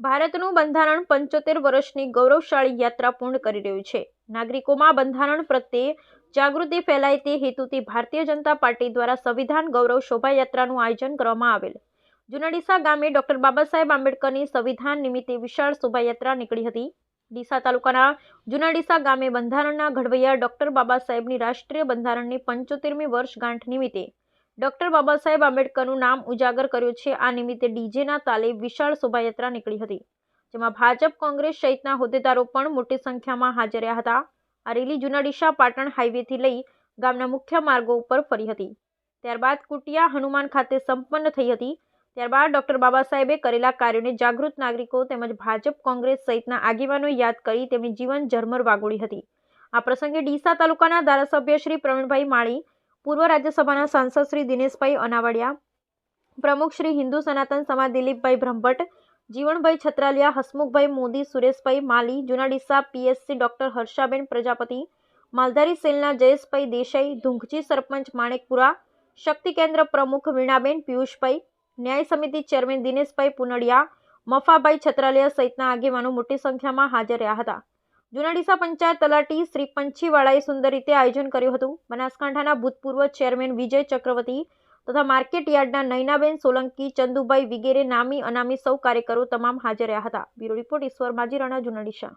ભારતનું બંધારણ 75 વર્ષની ગૌરવશાળી યાત્રા પૂર્ણ કરી રહ્યું છે. નાગરિકોમાં બંધારણ પ્રત્યે જાગૃતિ ફેલાય તે હેતુથી ભારતીય જનતા પાર્ટી દ્વારા સંવિધાન ગૌરવ શોભાયાત્રાનું આયોજન કરવામાં આવેલ. જૂના ડીસા ગામે ડોક્ટર બાબા સાહેબ આંબેડકરની સંવિધાન નિમિત્તે વિશાળ શોભાયાત્રા નીકળી હતી. ડીસા તાલુકાના જૂના ડીસા ગામે બંધારણના ઘડવૈયા ડોક્ટર બાબા સાહેબની રાષ્ટ્રીય બંધારણની 75મી વર્ષગાંઠ નિમિત્તે ડોક્ટર બાબા સાહેબ આંબેડકરનું નામ ઉજાગર કર્યું છે. આ નિમિત્તે ડીજેના તાલે વિશાળ શોભાયાત્રા નીકળી હતી, જેમાં ભાજપ, કોંગ્રેસ સહિતના હોદ્દેદારો પણ મોટી સંખ્યામાં હાજર રહ્યા હતા. આ રેલી જૂના ડીસા પાટણ હાઈવેથી લઈ ગામના મુખ્ય માર્ગો ઉપર ફરી હતી. ત્યારબાદ કુટિયા હનુમાન ખાતે સંપન્ન થઈ હતી. ત્યારબાદ ડોક્ટર બાબા સાહેબે કરેલા કાર્યોને જાગૃત નાગરિકો તેમજ ભાજપ, કોંગ્રેસ સહિતના આગેવાનોએ યાદ કરી તેમની જીવન ઝરમર વાગોળી હતી. આ પ્રસંગે ડીસા તાલુકાના ધારાસભ્ય શ્રી પ્રવીણભાઈ માળી, પૂર્વ રાજ્યસભાના સાંસદ શ્રી દિનેશભાઈ અનાવાડિયા, પ્રમુખ શ્રી હિન્દુ સનાતન સમાજ દિલીપભાઈ બ્રહ્મભટ્ટ, જીવણભાઈ છત્રાલિયા, હસમુખભાઈ મોદી, સુરેશભાઈ માલી, જૂના ડીસા પીએસસી ડોક્ટર હર્ષાબેન પ્રજાપતિ, માલધારી સેલના જયેશભાઈ દેસાઈ, ધુંઘજી સરપંચ માણેકપુરા, શક્તિ કેન્દ્ર પ્રમુખ વીણાબેન પિયુષભાઈ, ન્યાય સમિતિ ચેરમેન દિનેશભાઈ પુનડિયા, મફાભાઈ છત્રાલિયા સહિતના આગેવાનો મોટી સંખ્યામાં હાજર રહ્યા હતા. જૂના ડીસા પંચાયત તલાટી શ્રી પંચીવાળાએ સુંદર રીતે આયોજન કર્યું હતું. બનાસકાંઠાના ભૂતપૂર્વ ચેરમેન વિજય ચક્રવર્તી તથા માર્કેટ યાર્ડના નયનાબેન સોલંકી, ચંદુભાઈ વિગેરે નામી અનામી સૌ કાર્યકરો તમામ હાજર રહ્યા હતા. બ્યુરો રિપોર્ટ ઈશ્વર માજીરાણા, જૂના ડીસા.